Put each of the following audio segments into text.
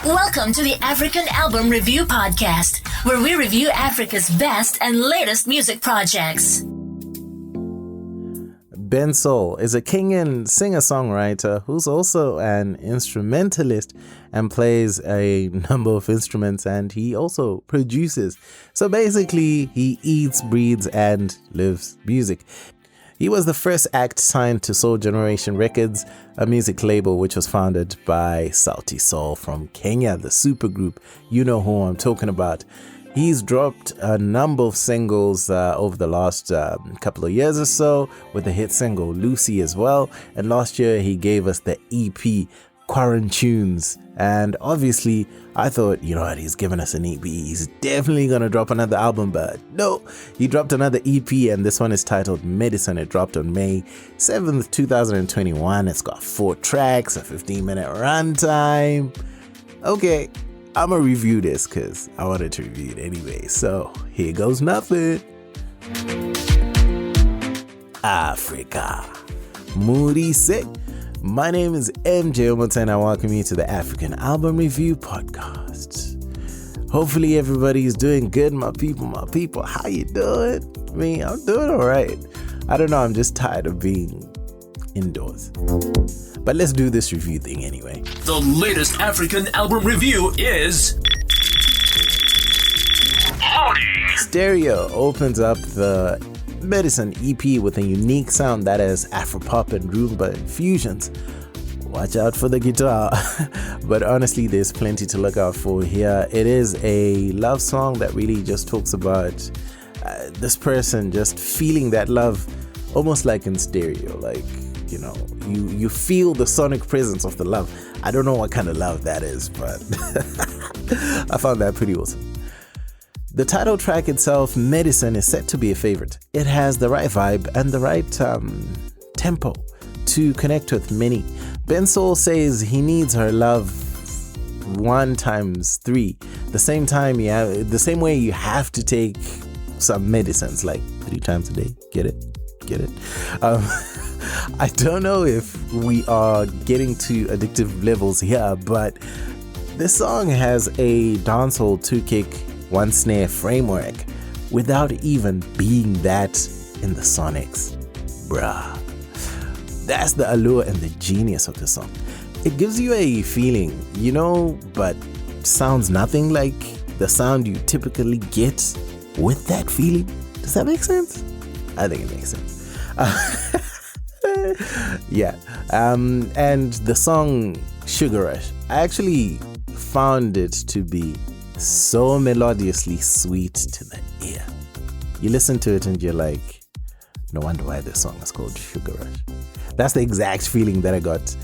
Welcome to the African Album Review Podcast, where we review Africa's best and latest music projects. Bensoul is a Kenyan singer-songwriter who's also an instrumentalist and plays a number of instruments, and he also produces. So basically, he eats, breathes, and lives music. He was the first act signed to Soul Generation Records, a music label which was founded by Sauti Sol from Kenya, the supergroup. You know who I'm talking about. He's dropped a number of singles over the last couple of years or so, with the hit single Lucy as well. And last year he gave us the EP Quarantunes. And obviously I thought, you know what, he's given us an EP, he's definitely gonna drop another album, but no, he dropped another EP, and this one is titled Medicine. It dropped on May 7th, 2021. It's got 4 tracks, a 15-minute runtime. Okay, I'm gonna review this because I wanted to review it anyway. So here goes nothing. Africa. Moody sick. My name is MJ Wemoto, and I welcome you to the African Album Review Podcast. Hopefully everybody's doing good, my people. How you doing? Me, I'm doing all right. I don't know, I'm just tired of being indoors. But let's do this review thing anyway. The latest African album review is Stereo opens up the Medicine EP with a unique sound that is Afropop and Rumba infusions. Watch out for the guitar. But honestly, there's plenty to look out for here. It is a love song that really just talks about this person just feeling that love, almost like in stereo. Like, you know, you feel the sonic presence of the love. I don't know what kind of love that is, but I found that pretty awesome. The title track itself, Medicine, is set to be a favorite. It has the right vibe and the right tempo to connect with many. Bensoul says he needs her love 1 times 3. The same way you have to take some medicines, like 3 times a day. Get it? I don't know if we are getting to addictive levels here, but this song has a dancehall 2-kick, 1 snare framework without even being that in the sonics. Bruh. That's the allure and the genius of the song. It gives you a feeling, you know, but sounds nothing like the sound you typically get with that feeling. Does that make sense? I think it makes sense. Yeah. And the song Sugar Rush, I actually found it to be so melodiously sweet to the ear. You listen to it and you're like, no wonder why this song is called Sugar Rush. That's the exact feeling that I got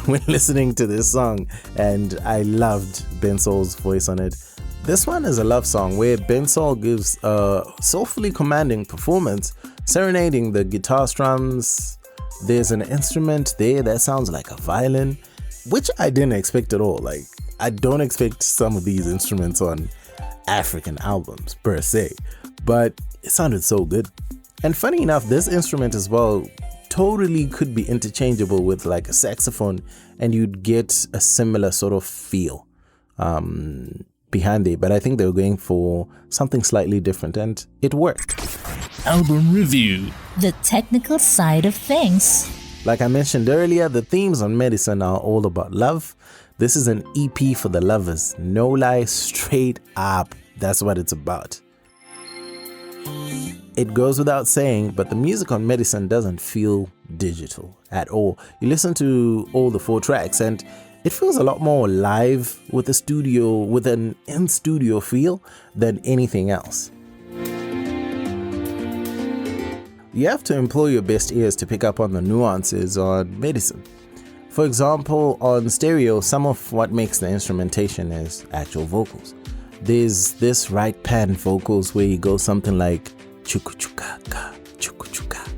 when listening to this song, and I loved Bensoul's voice on it. This one is a love song where Bensoul gives a soulfully commanding performance, serenading the guitar strums. There's an instrument there that sounds like a violin, which I didn't expect at all. Like, I don't expect some of these instruments on African albums per se, but it sounded so good. And funny enough, this instrument as well totally could be interchangeable with like a saxophone, and you'd get a similar sort of feel behind it. But I think they were going for something slightly different, and it worked. Album review. The technical side of things. Like I mentioned earlier, the themes on Medicine are all about love. This is an EP for the lovers. No lie, straight up. That's what it's about. It goes without saying, but the music on Medicine doesn't feel digital at all. You listen to all the 4 tracks and it feels a lot more live with an in-studio feel than anything else. You have to employ your best ears to pick up on the nuances on Medicine. For example, on Stereo, some of what makes the instrumentation is actual vocals. There's this right pan vocals where you go something like chuku chuka ka, chuku chuka,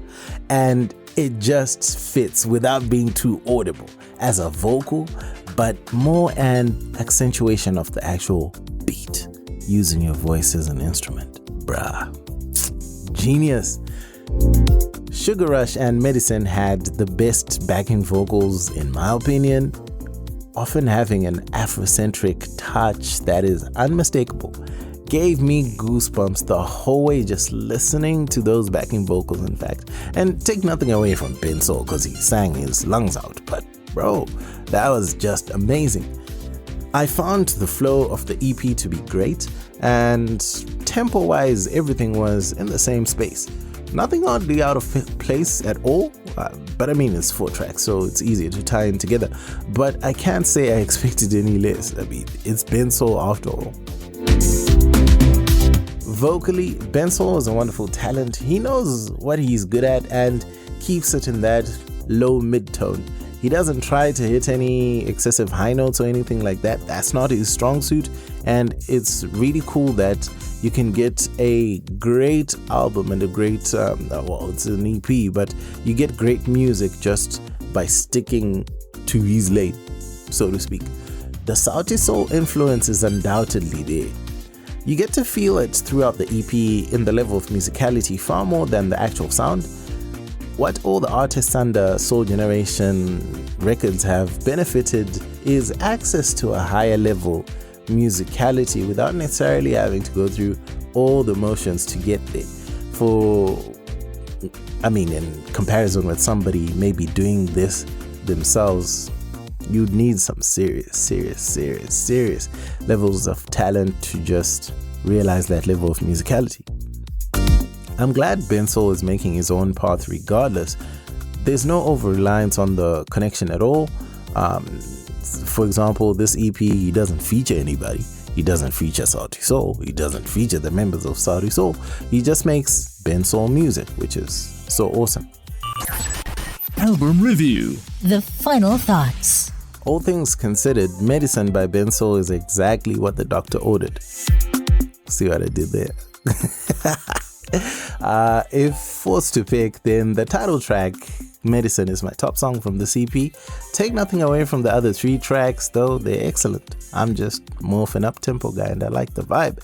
and it just fits without being too audible as a vocal, but more an accentuation of the actual beat, using your voice as an instrument. Bruh. Genius. Sugar Rush and Medicine had the best backing vocals in my opinion. often having an Afrocentric touch that is unmistakable, gave me goosebumps the whole way just listening to those backing vocals, in fact. And take nothing away from Bensoul because he sang his lungs out, but bro, that was just amazing. I found the flow of the EP to be great, and tempo-wise, everything was in the same space. Nothing oddly out of place at all, but I mean, it's 4 tracks, so it's easier to tie in together. But I can't say I expected any less. I mean, it's Bensoul after all. Vocally, Bensoul is a wonderful talent. He knows what he's good at and keeps it in that low mid-tone. He doesn't try to hit any excessive high notes or anything like that. That's not his strong suit, and it's really cool that you can get a great album and a great, it's an EP, but you get great music just by sticking to his lane, so to speak. The Sauti Sol influence is undoubtedly there. You get to feel it throughout the EP in the level of musicality far more than the actual sound. What all the artists under Soul Generation Records have benefited is access to a higher level musicality without necessarily having to go through all the motions to get there. In comparison with somebody maybe doing this themselves, you'd need some serious levels of talent to just realize that level of musicality. I'm glad Bensoul is making his own path regardless. There's no over-reliance on the connection at all. For example, this EP, he doesn't feature anybody. He doesn't feature Sauti Sol. He doesn't feature the members of Sauti Sol. He just makes Bensoul music, which is so awesome. Album review. The final thoughts. All things considered, Medicine by Bensoul is exactly what the doctor ordered. See what I did there? If forced to pick, then the title track, Medicine, is my top song from the EP. Take nothing away from the other 3 tracks, though they're excellent. I'm just more of an up-tempo guy and I like the vibe.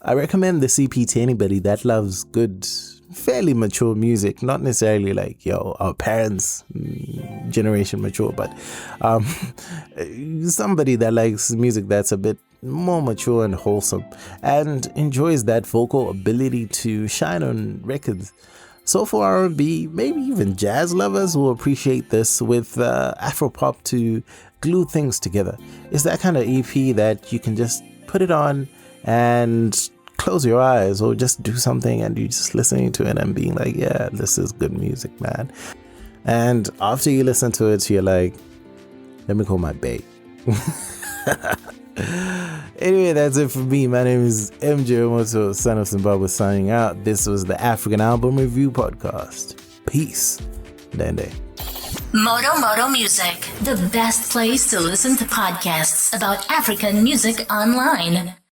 I recommend this EP to anybody that loves good, fairly mature music, not necessarily like, our parents' generation mature, but somebody that likes music that's a bit more mature and wholesome and enjoys that vocal ability to shine on records. So for R&B, maybe even jazz lovers will appreciate this with Afropop to glue things together. It's that kind of EP that you can just put it on and close your eyes or just do something and you're just listening to it and being like, yeah, this is good music, man. And after you listen to it, you're like, let me call my bae. Anyway, that's it for me. My name is MJ Wemoto, son of Zimbabwe, signing out. This was the African Album Review Podcast. Peace. Dende. Moto Music, the best place to listen to podcasts about African music online.